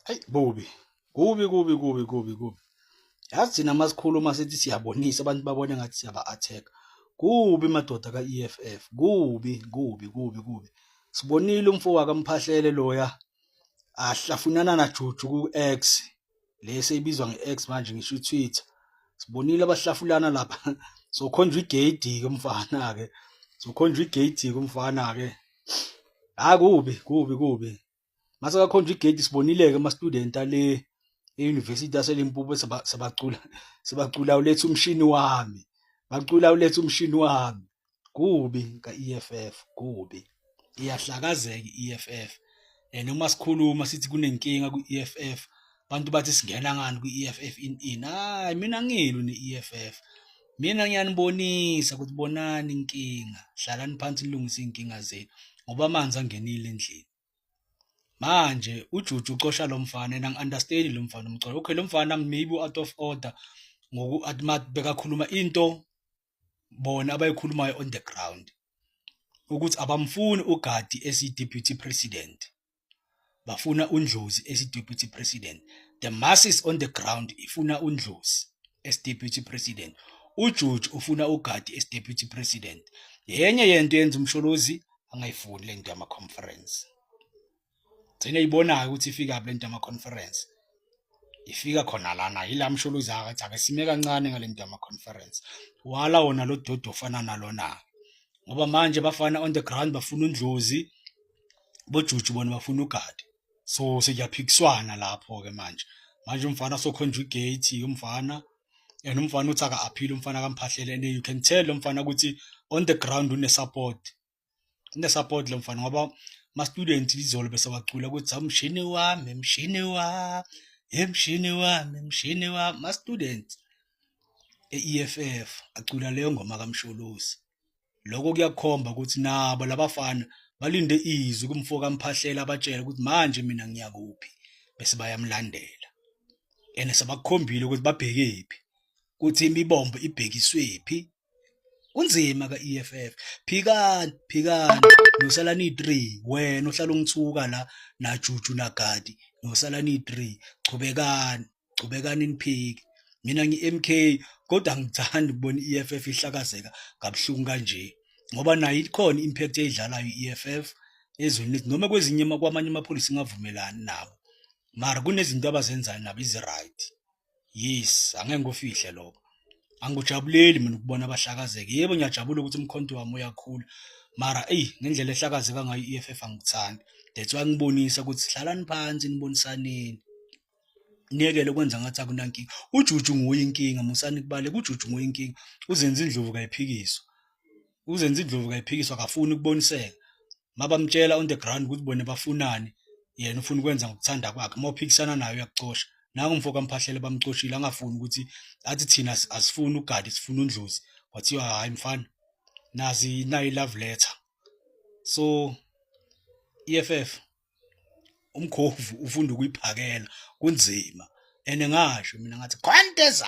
Hayi kubi. Yazi thina masikhuluma sithi siyabonisa abantu babone ngathi siyaba attack. Kubi madoda ka-EFF. Kubi. Sibonile umfowabo kaMphahlele loya ahlafunana naJuju ku-X. Lese ibizwa nge-X manje ngisho uTwitter. Sibonile abahlafulana lapha. Sokhonjwa igate ke umfana ke. Sokhonjwa igate ke umfana ke. Ha kubi. Mase kakhonjwa igate sibonile ke ama student ale eUniversity yaseLimpopo sebacula ulethe umshini wami. Bacula ulethe umshini wami. Kubi ka-EFF, kubi. Iyahlakazeka i-EFF. Noma sikhuluma sithi kunenkinga ku-EFF, abantu bathi singena ngani ku-EFF in. Hayi mina ngilwe ne-EFF. Mina ngiyanibonisa ukuthi bonani inkinga. Hlalani phansi nilungise inkinga zenu ngoba amanzi angenile endlini. Manje uJuju ucosha lo mfana and angi-understand lo mfana umcolo. Okay, lo mfana maybe out of order ngoku athi bekakhuluma into bona abayikhulumayo on the ground ukuthi abamfuni uGadi esi-deputy president. Bafuna uNdlozi esi-deputy president. The masses on the ground ifuna uNdlozi as-deputy president. uJuju ufuna uGadi as-deputy president. Yenye yento yenza umsholozi angayifuni le nto yama-conference. Thina ibonayo ukuthi ifika le nto yama-conference. Ifika khona lana yila msholozi akathi ake sime kancane ngale nto yama-conference. Wala wona lo dodo ofana nalona. Ngoba manje bafana on the ground bafuna uNdlozi, boJuju bona bafuna uGadi. So seyaphikiswana lapho ke manje. Manje umfana sokhonjwa igate umfana and umfana uthi aka appeal umfana kaMphahlele and you can tell umfana ukuthi on the ground une support. Une support lo mfana ngoba ma student izolo bese bacula ukuthi amshini wami ma student e-EFF acula leyo ngoma kaMsholozi. Lokho kuyakhomba ukuthi nabo labafana balinde izwi kumfoko kaMphahlele abatshela ukuthi manje mina ngiyakuphi bese bayamlandela. Ene sebakukhombile ukuthi babhekephi ukuthi imibombo ibhekiswephi. Kunzima ka-EFF. Phikani nosala ni 3 wena ohlala ungithuka la naJuju naGadi nosala ni 3 chubekani niphiki. Mina ngi-MK kodwa ngithanda ukubona i-EFF ihlakazeka kabuhlungu kanje ngoba nayo ikhona impact eyidlalayo i-EFF ezweni lethu noma kwezinye kwamanye amapholisi ngavumelani nabo mara kunezinto abazenzayo nabo right. Yes, angeke ngofihle lokho. Angijabuleli mina ukubona abahlakazeka. Yebo ngiyajabula ukuthi umkhonto wami uyakhula mara ngendlela ehlakazeka ngayo i-EFF angikuthandi. That's why ngibonisa ukuthi hlalani phansi nibonisaneni. Niyekele kwenza ngathi akunankinga. uJuju nguye inkinga musani kubale uJuju nguye inkinga. Uzenza indlovu kayiphikiswa akafuni ukuboniseka. Mabamtshela on the ground ukuthi bone bafunani yena ufuna ukwenza ngokuthanda kwakhe. Mawuphikisana nayo uyaqosha. Nangu umfoko kaMphahlele bamcoshile angafuni ukuthi athi thina asifuni uGadi sifuna uNdlozi. Wathiwa hayi mfana nazi nayi love letter. So EFF umkhovu ufunda ukuyiphakela kunzima ene ngasho mina ngathi khwanteza.